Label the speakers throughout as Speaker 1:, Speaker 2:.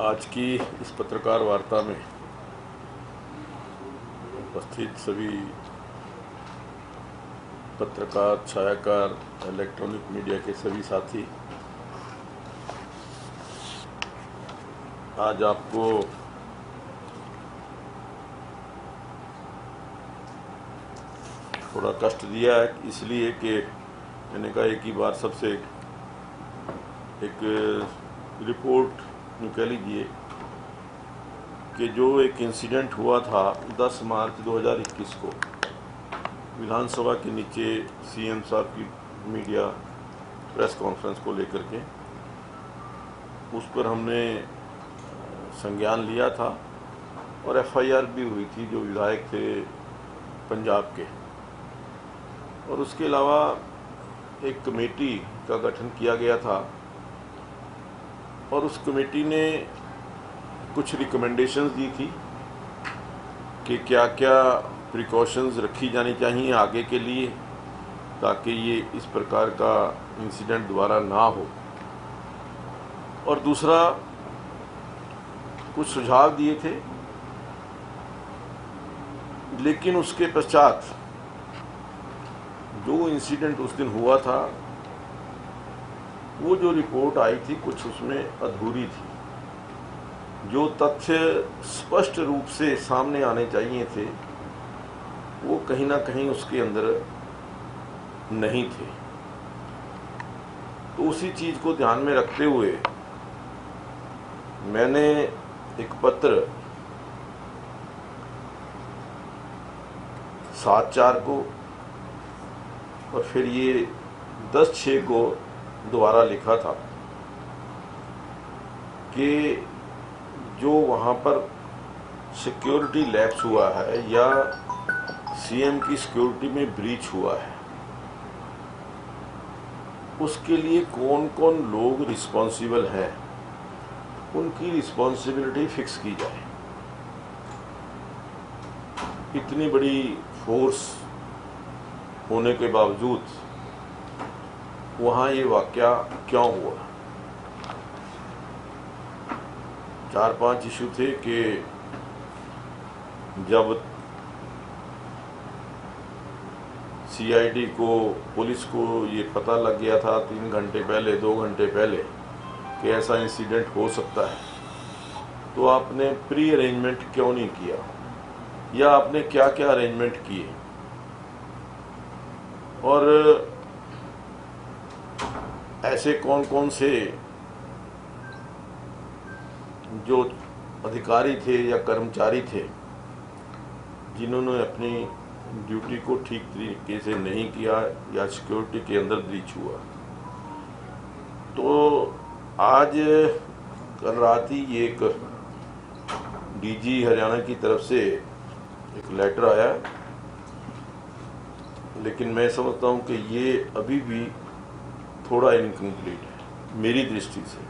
Speaker 1: आज की इस पत्रकार वार्ता में उपस्थित सभी पत्रकार, छायाकार, इलेक्ट्रॉनिक मीडिया के सभी साथी, आज आपको थोड़ा कष्ट दिया है इसलिए कि मैंने कहा एक ही बार सबसे एक रिपोर्ट कह लीजिए कि जो एक इंसिडेंट हुआ था 10 मार्च 2021 को विधानसभा के नीचे सीएम साहब की मीडिया प्रेस कॉन्फ्रेंस को लेकर के, उस पर हमने संज्ञान लिया था और एफआईआर भी हुई थी जो विधायक थे पंजाब के। और उसके अलावा एक कमेटी का गठन किया गया था और उस कमेटी ने कुछ रिकमेंडेशंस दी थी कि क्या क्या प्रिकॉशंस रखी जानी चाहिए आगे के लिए ताकि ये इस प्रकार का इंसिडेंट दोबारा ना हो। और दूसरा कुछ सुझाव दिए थे, लेकिन उसके पश्चात जो इंसिडेंट उस दिन हुआ था वो जो रिपोर्ट आई थी कुछ उसमें अधूरी थी। जो तथ्य स्पष्ट रूप से सामने आने चाहिए थे वो कहीं ना कहीं उसके अंदर नहीं थे। तो उसी चीज को ध्यान में रखते हुए मैंने एक पत्र 7/4 को और फिर ये 10/6 को दोबारा लिखा था कि जो वहाँ पर सिक्योरिटी लैप्स हुआ है या सीएम की सिक्योरिटी में ब्रीच हुआ है उसके लिए कौन कौन लोग रिस्पॉन्सिबल हैं, उनकी रिस्पॉन्सिबिलिटी फिक्स की जाए। इतनी बड़ी फोर्स होने के बावजूद वहाँ ये वाकया क्यों हुआ। 4-5 इशू थे कि जब सीआईडी को, पुलिस को ये पता लग गया था 3 घंटे पहले, 2 घंटे पहले कि ऐसा इंसिडेंट हो सकता है, तो आपने प्री अरेंजमेंट क्यों नहीं किया या आपने क्या क्या अरेंजमेंट किए। और ऐसे कौन कौन से जो अधिकारी थे या कर्मचारी थे जिन्होंने अपनी ड्यूटी को ठीक तरीके से नहीं किया या सिक्योरिटी के अंदर ब्रीच हुआ। तो आज कल रात ही एक डीजी हरियाणा की तरफ से एक लेटर आया, लेकिन मैं समझता हूं कि ये अभी भी थोड़ा इनकम्प्लीट है मेरी दृष्टि से,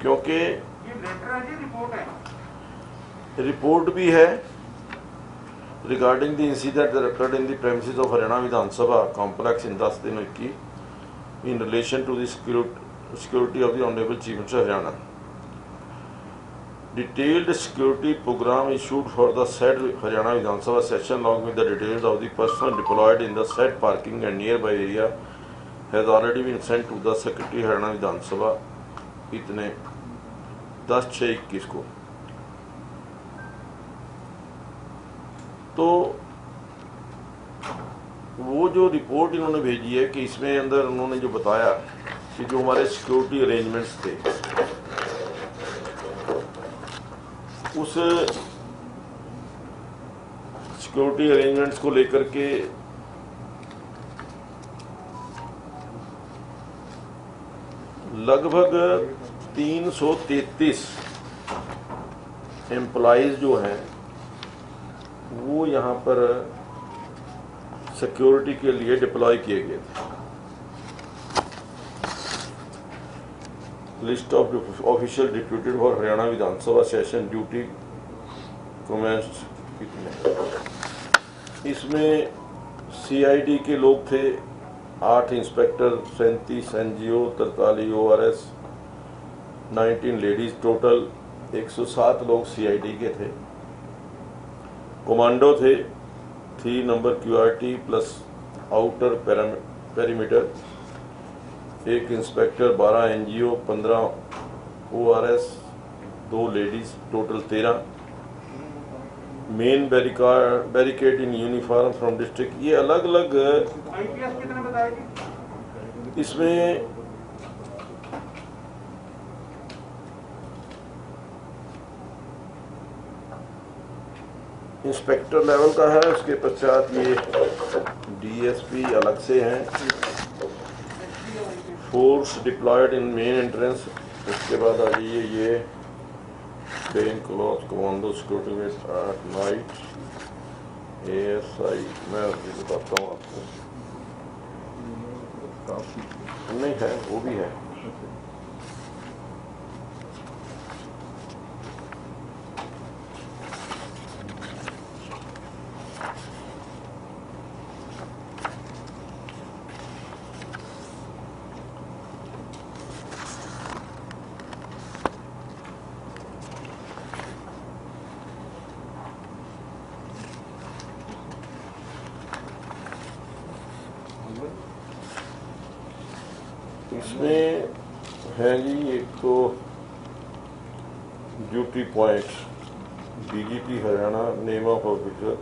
Speaker 1: क्योंकि
Speaker 2: ये लेटर है जी, रिपोर्ट है,
Speaker 1: रिपोर्ट भी है regarding the incident that occurred in the premises of Haryana Vidhan Sabha complex in 10/3/21 in relation to the security of the Honorable Chief Minister of Haryana. Detailed security program issued for the said Haryana Vidhan Sabha session along with the details of the personnel deployed in the said parking and nearby area has already been sent to the Secretary Haryana Vidhan Sabha इतने 10/6/21 को। तो वो जो report इन्होंने भेजी है कि इसमें अंदर उन्होंने जो बताया कि जो हमारे सिक्योरिटी अरेंजमेंट्स थे उस सिक्योरिटी अरेंजमेंट्स को लेकर के लगभग 333 एम्प्लॉइज जो हैं वो यहाँ पर सिक्योरिटी के लिए डिप्लॉय किए गए थे। List of official deputed for Haryana Vidhan Sabha session duty commenced कितने, इसमें सीआईडी के लोग थे 8 inspector, 37 NGO, 43 ORS, 19 ladies, total 107 लोग CID के थे। कमांडो थे 3 number QRT plus outer perimeter, 1 inspector, 12 NGO, 15 ORS, 2 ladies, total 13। Main barricade in uniform from district. ये अलग अलग
Speaker 2: IPS कितने बताएगी?
Speaker 1: इसमें इंस्पेक्टर लेवल का है, उसके पश्चात ये DSP अलग से हैं, फोर्स डिप्लॉयड इन मेन एंट्रेंस। उसके बाद आ जाइए ये प्लेन क्लॉथ कमांडो सिक्योरिटी में एट नाइट ASI। मैं अभी बताता हूँ आपको, नहीं है वो भी है। इसमें है जी एक तो duty point, DGP Haryana, name of officer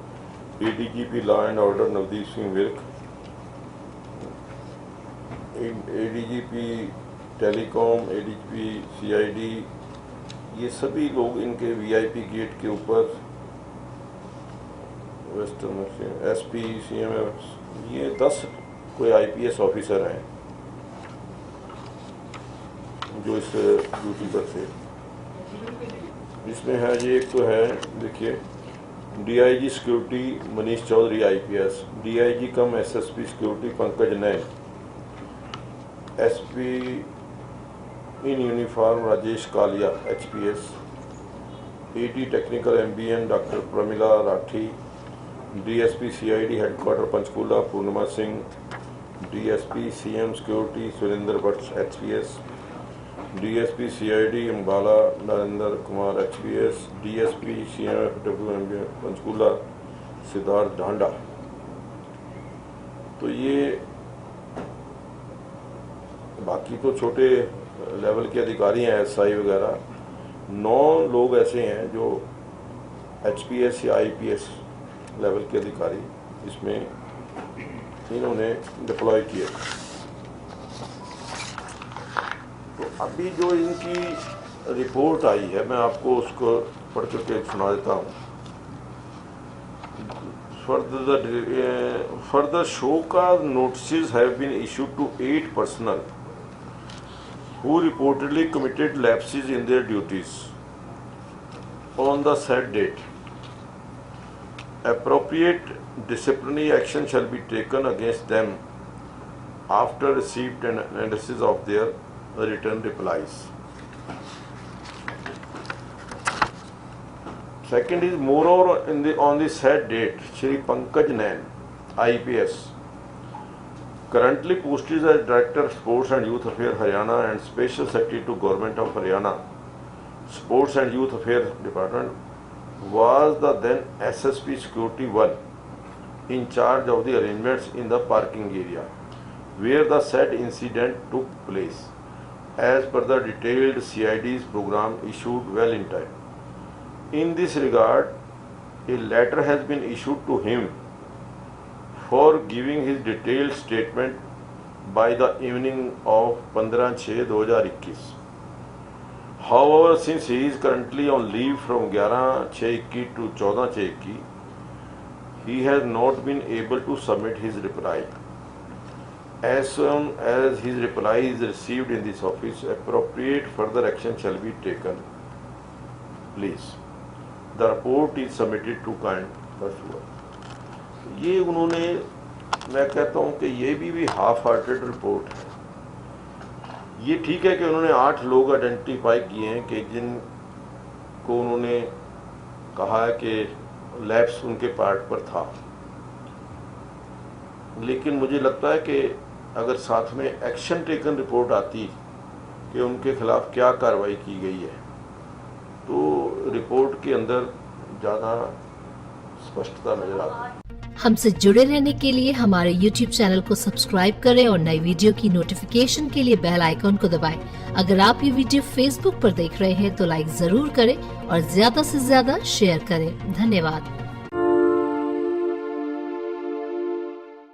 Speaker 1: ADGP law and order Navdeep Singh Virk, ADGP telecom, ADGP CID, ये सभी लोग इनके VIP गेट के ऊपर, वेस्टर्न SP CMF, ये 10 कोई IPS ऑफिसर हैं जो इस ड्यूटी पर थे। इसमें है ये एक तो है, देखिए DIG security Manish Chaudhary IPS, DIG cum SSP security Pankaj Nain, SP in uniform Rajesh Kalia HPS, AD technical MBN doctor Pramila Rathi, DSP CID headquarter Panchkula Purnima Singh, DSP CM security Surendra Bhatt HPS, DSP CID Ambala Narendra Kumar HPS, DSP CMF WMB Panchkula Siddharth Dhanda. तो ये बाकी तो छोटे लेवल के अधिकारी हैं, SI वगैरह। 9 लोग ऐसे हैं जो HPS या IPS लेवल के अधिकारी इसमें इन्होंने डिप्लॉय किए। तो अभी जो इनकी रिपोर्ट आई है, मैं आपको उसको पढ़ करके सुना देता हूँ। Further show cause notices have been issued to 8 personnel who reportedly committed lapses in their duties on the said date. Appropriate disciplinary action shall be taken against them after receipt and analysis of their written replies. Second is, moreover, on the said date, Shri Pankaj Nain, IPS, currently posted as Director Sports and Youth Affairs Haryana and Special Secretary to Government of Haryana, Sports and Youth Affairs Department, was the then SSP Security 1 in charge of the arrangements in the parking area where the said incident took place, as per the detailed CID's program issued well in time. In this regard, a letter has been issued to him for giving his detailed statement by the evening of 15/6/2021. However, since he is currently on leave from 11/6/21 to 14/6/21, he has not been able to submit his reply. As soon as his reply is received in this office, appropriate further action shall be taken. Please. The report is submitted to kind Kashua. ये उन्होंने, मैं कहता हूँ कि ये भी half hearted report है। ये ठीक है कि उन्होंने 8 लोग आइडेंटिफाई किए हैं कि जिनको उन्होंने कहा है कि लैप्स उनके पार्ट पर था, लेकिन मुझे लगता है कि अगर साथ में एक्शन टेकन रिपोर्ट आती कि उनके खिलाफ क्या कार्रवाई की गई है। तो रिपोर्ट के अंदर ज़्यादा स्पष्टता नजर आती है।
Speaker 3: हमसे जुड़े रहने के लिए हमारे YouTube चैनल को सब्सक्राइब करें और नई वीडियो की नोटिफिकेशन के लिए बेल आइकॉन को दबाएं। अगर आप ये वीडियो Facebook पर देख रहे हैं तो लाइक जरूर करें और ज्यादा से ज्यादा शेयर करें। धन्यवाद।